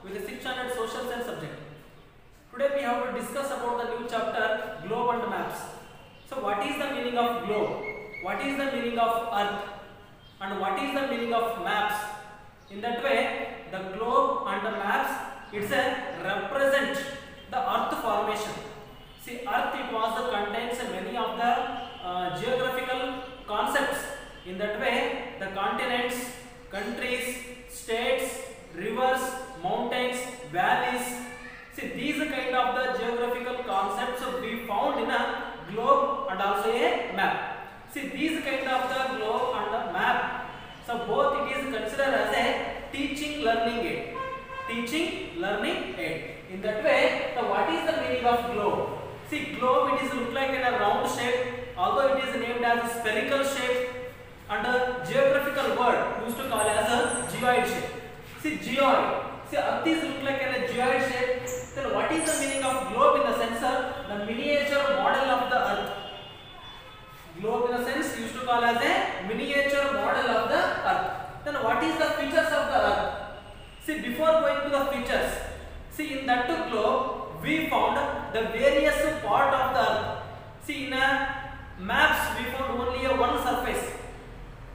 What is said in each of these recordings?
with the 600 social science subject. Today we have to discuss about the new chapter globe and maps. So what is the meaning of globe? What is the meaning of earth? And what is the meaning of maps? In that way, the globe and the maps, it's a represent the earth formation. See, earth it was contains many of the geographical concepts. In that way, the continents, countries, states, rivers, mountains, valleys. See, these kind of the geographical concepts we found in a globe and also a map. See, these kind of the globe and the map, so both it is considered as a teaching learning aid. Teaching learning aid. In that way, so what is the meaning of globe? See, globe it is look like in a round shape, although it is named as a spherical shape, and a geographical word used to call as a geoid shape. See, geoid. See, earth is look like in a geoid shape. Then what is the meaning of globe in the sense of the miniature model of the earth? Globe in a sense used to call as a miniature model of the earth. Then what is the features of the earth? See, before going to the features, see in that globe we found the various part of the earth. See, in a maps we found only a one surface.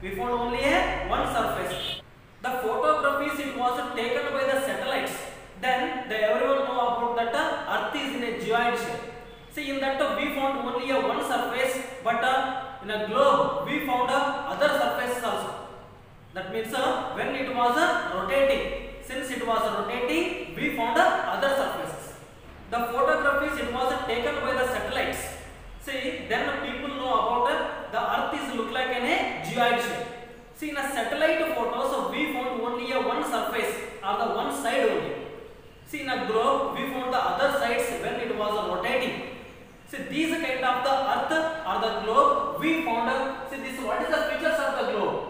We found only a one surface. The photographies it was taken by the satellites. Then everyone know about that earth is in a geoid shape. See, in that we found only a one surface, but in a globe we found other surfaces also. That means when it was rotating, since it was rotating, we found other surfaces. The photographies it was taken by the satellites. See, then people know about the earth is look like in a geoid shape. See, in a satellite photos we found only a one surface or the one side only. See, in a globe we found the other sides when it was rotating. See, these kind of the earth or the globe we found. See, this what is the features of the globe?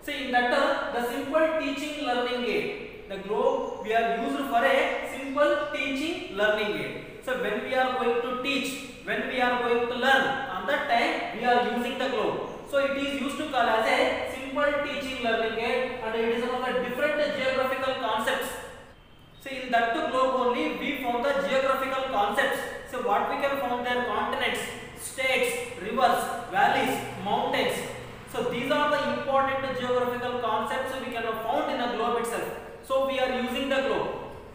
See, in that the simple teaching learning aid. The globe we are used for a simple teaching learning aid. So when we are going to teach, when we are going to learn, on that time we are using the globe. So it is used to call as a simple teaching learning aid, and it is one of the different geographical concepts. See, in that globe only we found the geographical concepts. So what we can find there: continents, states, rivers, valleys, mountains. So these are the important geographical concepts we can found in a globe itself. So we are using the globe.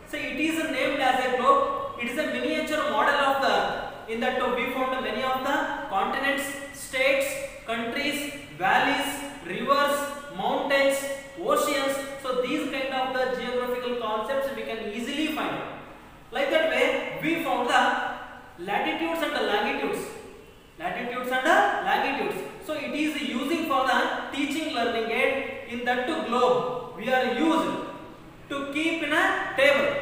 So it is named as a globe. It is a miniature model of the earth. In that we found many of the continents, states, countries, valleys, rivers, mountains, oceans. So these kind of the geographical concepts we can easily find. Like that way we found the latitudes and the longitudes. Latitudes and longitudes. So it is using for the teaching learning aid. In that globe we are used to keep in a table.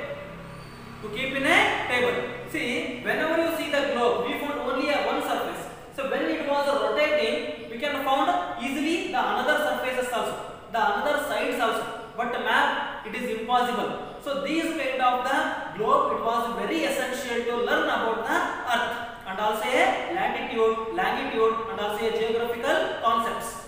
To keep in a table. See, whenever you see the globe, we found only a one surface. So when it was rotating, we can found easily the another surfaces also, the another sides also. But map, it is impossible. So these kind of the globe, it was very essential to learn about the earth and also a latitude, longitude and also a geographical concepts.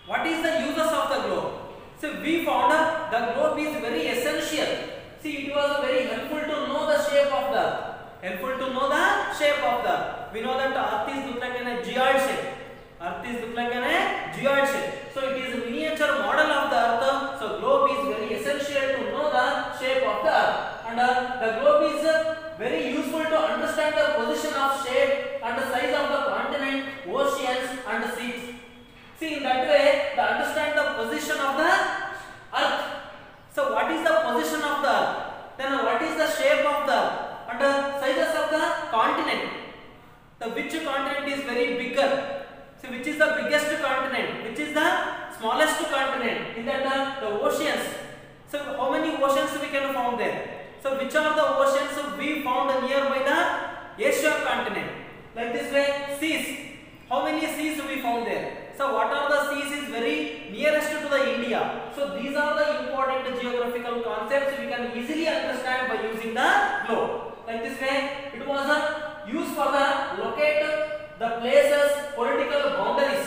What is the uses of the globe? So we found the globe is very essential. See, it was very helpful to know the shape of the earth. Helpful to know the shape of the earth. We know that the earth is look like in a geoid shape. Earth is look like in a geoid shape. So it is a miniature model of the earth. So globe is very essential to know the shape of the earth. And the globe is very useful to understand the position of shape and the size of the continent, oceans and the seas. See, in that way, to understand the position of the earth. So what is the position of the earth? Then what is the shape of the earth? And the sizes of the continent. The which continent is very bigger? So which is the biggest continent? Which is the smallest continent? In that the oceans. So how many oceans we can found there? So which are the oceans we found nearby the Asia continent? Like this way, seas. How many seas we found there? So what are the seas is very nearest to the India. So these are the important geographical concepts we can easily understand by using the globe. Like this way, it was used for the locate the places, political boundaries.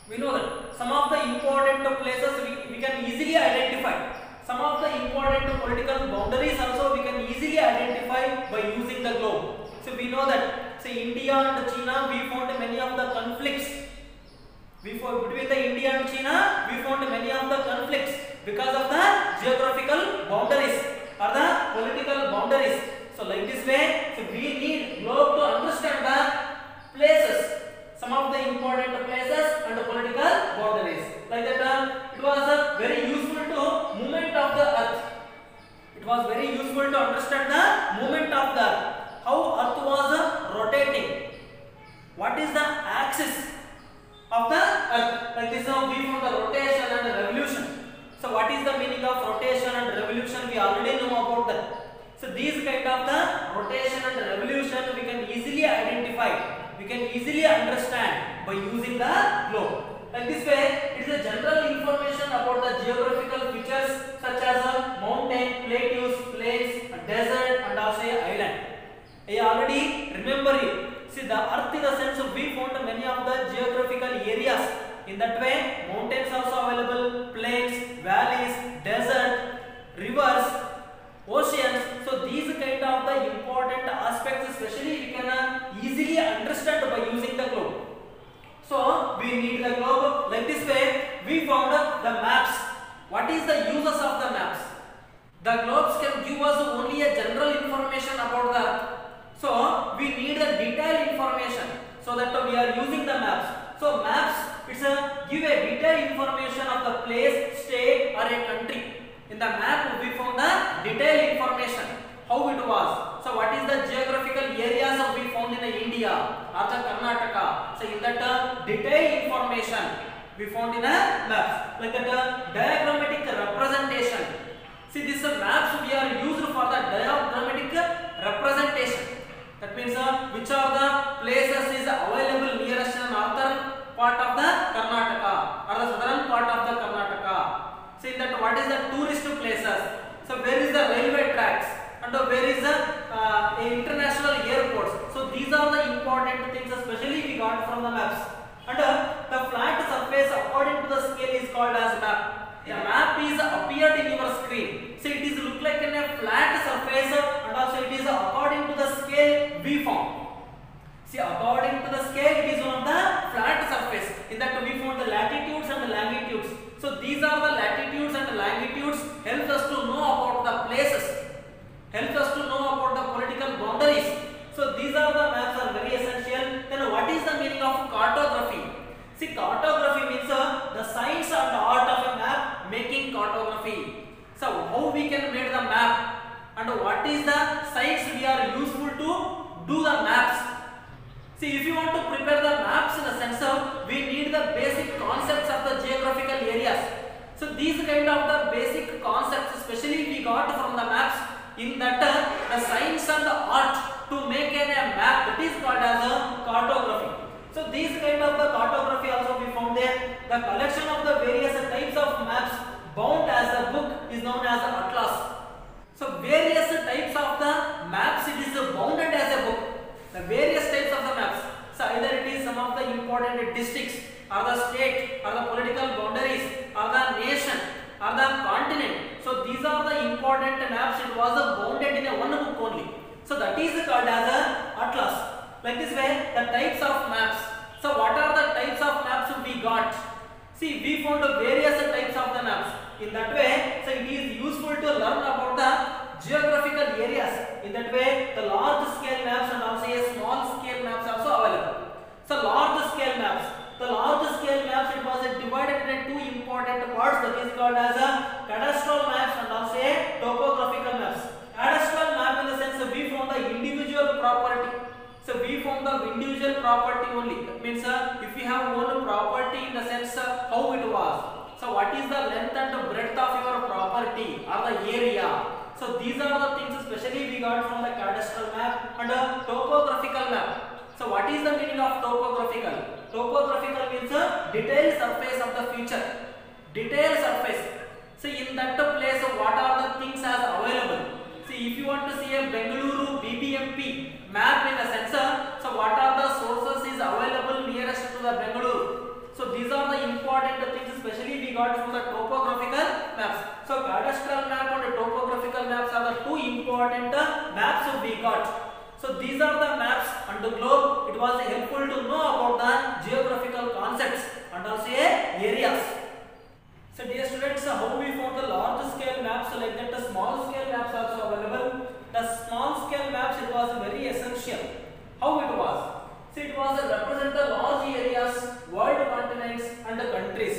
We know that some of the important places we can easily identify. Some of the important political boundaries also we can easily identify by using the globe. So we know that, say, India and China, we found many of the conflicts. Between the India and China, we found many of the conflicts because of the geographical boundaries or the political boundaries. So like this way, so we need globe to understand the places, some of the important places and the political boundaries. Like that, it was very useful to movement of the earth. It was very useful to understand the movement of the earth, how earth was rotating, what is the axis of the earth. Like this, now we found the rotation and the revolution. So what is the meaning of rotation and revolution? We already know about that. So these kind of the rotation and revolution we can easily identify, we can easily understand by using the globe. Like this way, it is a general information about the geographical features such as a mountain, plateaus, plains, a desert and also an island. I already remember you. See, the earth in the sense of we found many of the geographical areas. In that way, mountains also available, plains, valleys, desert, rivers, oceans. So these kind of the important aspects, especially we can easily understand by using the globe. So we need the globe. Like this way, we found the maps. What is the uses of the maps? The globes can give us only a general information about the earth. So we need a detailed information, so that we are using the maps. So maps, it's give a detailed information of the place, state or a country. In the map we found the detailed information, how it was. So what is the geographical areas we found in India or the Karnataka. So in that detailed information we found in a maps. Like that diagrammatic representation. See, these maps we are used for the diagrammatic representation. That means which are the places is available nearest the northern part of the Karnataka or the southern part of the Karnataka. See that what is the tourist places. So where is the railway tracks and where is the international airports. So these are the important things, especially we got from the maps. And the flat surface according to the scale is called as map. The map is appeared in your screen. So it is look like in a flat surface and also it is according to the scale we found. See, according to the scale it is on the flat surface. In that we found the latitudes and the longitudes. So these are the latitudes and the longitudes help us to know about the places, help us to know about the political boundaries. So these are the maps are very essential. Then what is the meaning of cartography? See, cartography means the science and the art of a map making cartography. So how we can make the map and what is the science we are useful to do the maps. See, if you want to prepare the maps in the sense of we need the basic concepts of the geographical areas. So these kind of the basic concepts, especially we got from the maps. In that the science and the art to make a map, that is called as a cartography. So these kind of the cartography also we found there. The collection of the various types of maps bound as a book is known as an atlas. So various types of the maps it is bounded as a book. The various types of the maps. So either it is some of the important districts or the state or the political boundaries or the nation or the continent. So these are the important maps. It was bounded in a one book only. So that is called as a atlas. Like this way, the types of maps. So what are the types of maps we got? See, we found various types of the maps. In that way, so it is useful to learn about the geographical areas. In that way, the large scale maps and also a small scale maps also available. So large scale maps. The large scale maps, it was divided into two important parts, that is called as a cadastral maps and also a topographical maps. Cadastral map in the sense we found the individual property. So we found the individual property only. That means if we have one property in the sense how it was. So what is the length and breadth of your property or the area. So these are the things especially we got from the cadastral map and a topographical map. So what is the meaning of topographical? Topographical means a detailed surface of the feature. Detailed surface. So in that place what are the things as available? See, if you want to see a Bengaluru BBMP map in a sensor, so what are the sources is available nearest to the Bengaluru? So these are the important things especially we got from the topographical maps. So cadastral map and topographical important maps we got. So these are the maps on the globe. It was helpful to know about the geographical concepts and also areas. So dear students, how we found the large scale maps like that, the small scale maps also available. The small scale maps, it was very essential. How it was? So it was represent the large areas, world continents and the countries.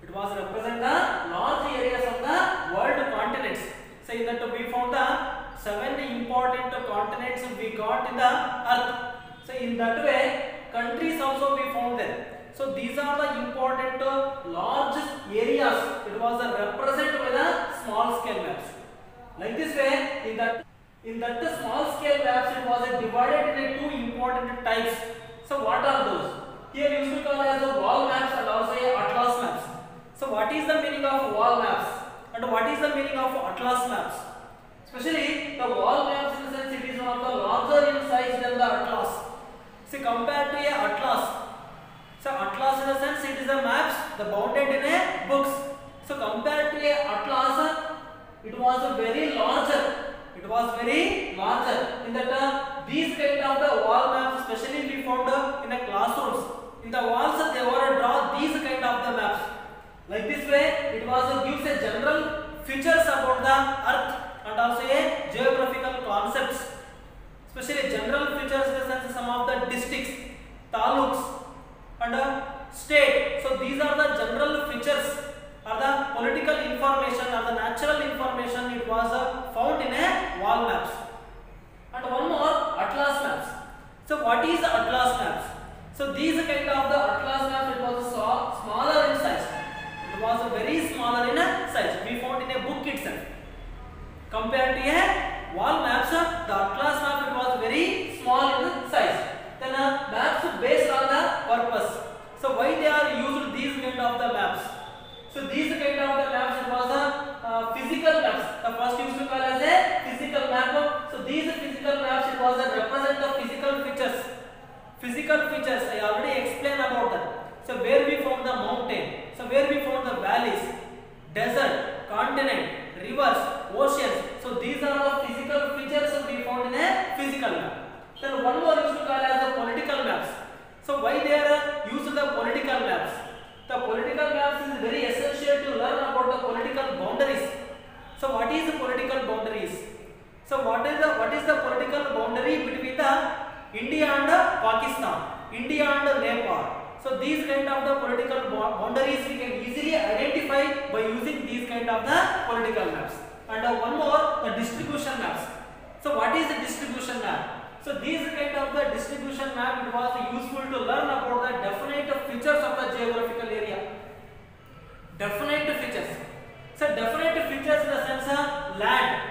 It was represent the large areas of the world continents. So in that we found the 7 important continents we got in the earth. So in that way, countries also we found them. So these are the important large areas. It was represented by the small scale maps. Like this way, in that small scale maps, it was divided into 2 important types. So what are those? Here used to call as the wall maps and also atlas maps. So what is the meaning of wall maps and what is the meaning of atlas maps? Especially the wall maps, in the sense it is one of the larger in size than the atlas. See, compared to a atlas. So atlas, in the sense it is a maps the bounded in a books. So compared to a atlas, it was very larger. It was very larger. In that these kind of the wall maps, especially we found in a classrooms. In the walls they were draw these kind of the maps. Like this way, it was gives a general features about the earth and also a geographical concepts, especially general features in the sense some of the districts, taluks and state. So these are the general features or the political information or the natural information. It was found in a wall maps. And one more, atlas maps. So what is the atlas maps? So these kind of the atlas maps, it was smaller in size. It was very smaller in size. We found in a book itself. Compared to a wall maps, the atlas map, it was very small in size. Then maps based on the purpose. So why they are used these kind of the maps? So these kind of the maps, it was a physical maps. The first used to call as a physical map. So these physical maps, it was represent the physical features. Physical features, I already explained about that. So where we found the mountain, so where we found the valleys, desert, continent, rivers, oceans. So these are the physical features we found in a physical map. Then one more used to call as the political maps. So why they are used the political maps? The political maps is very essential to learn about the political boundaries. So what is the political boundaries? So what is the political boundary between the India and Pakistan, India and Nepal? So these kind of the political boundaries we can easily identify by using these kind of the political maps. And one more, the distribution maps. So what is the distribution map? So these kind of the distribution map, it was useful to learn about the definite features of the geographical area. Definite features. So definite features in the sense of land.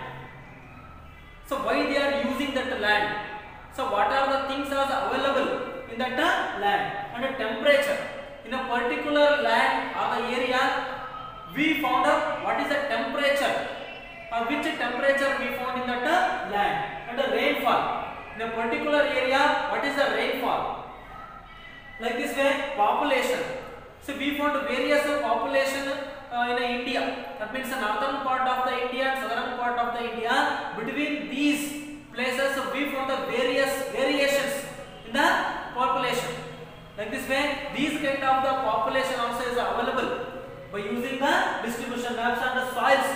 So why they are using that land? So what are the things are available in that land? And temperature. In a particular land or the area, we found out what is the temperature or which temperature we found in that land. And the rainfall. In a particular area, what is the rainfall? Like this way, population. So we found various population in India. That means the northern part of the India and southern part of the India. Between these places, we found the various variations in the population. Like this way, these kind of the population also is available by using the distribution maps and the soils.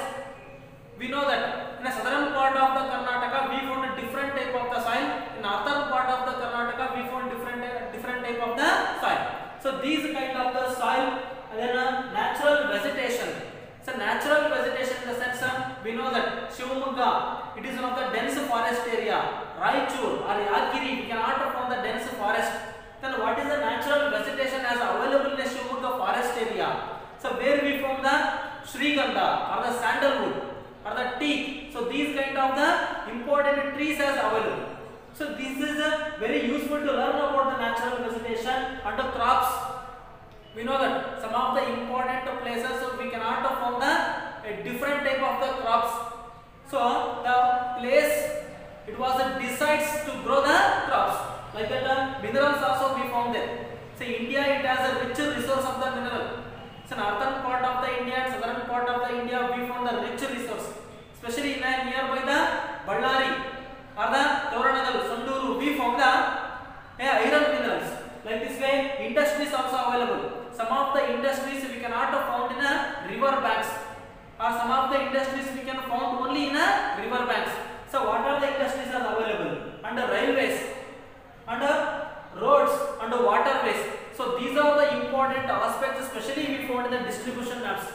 We know that in the southern part of the Karnataka, we found a different type of the soil. In northern part of the Karnataka, we found different type of the soil. So these kind of the soil, and then natural vegetation. So natural vegetation in the sense we know that Shivamogga, it is one of the dense forest area. Raichur or Yadgiri, we cannot find the dense forest. Then what is the natural vegetation as available in the Shivamogga forest area? So where we found the Shrigandha or the sandalwood or the teak. So these kind of the important trees as available. So this is very useful to learn about the natural vegetation and the crops. We know that some of the important places we cannot find a different type of the crops. So the place it was decides to grow the crops. Like that minerals also we found there. So India it has a rich resource of the mineral. So northern part of the India and southern part of the India we found the rich resource. Especially in nearby the Ballari or the Toranagalu, Sanduru, we found the iron minerals. Like this way, industries also available. Some of the industries we cannot found in a river banks, or some of the industries we can found only in a river banks. So what are the industries are available? Under railways, under roads, under waterways. So these are the important aspects, especially we found in the distribution maps.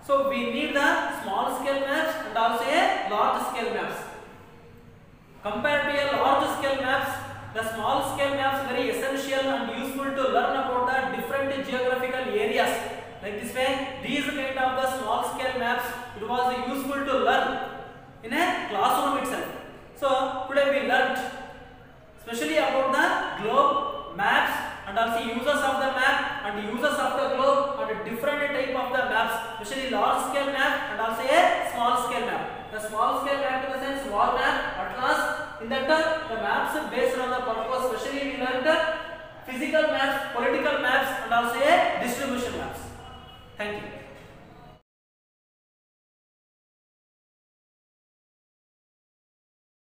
So we need the small scale maps and also a large scale maps. Compared to a large scale maps, the small scale maps very essential and useful to learn about the different geographical areas. Like this way, these kind of the small scale maps, it was useful to learn in a classroom itself. So today we learnt especially about the globe, maps, and also uses of the map and uses of the globe and different type of the maps, especially large scale map and also a small scale map. The small scale map in the sense wall map, atlas, in that the maps based on the purpose, especially we learnt physical maps, political maps, and also a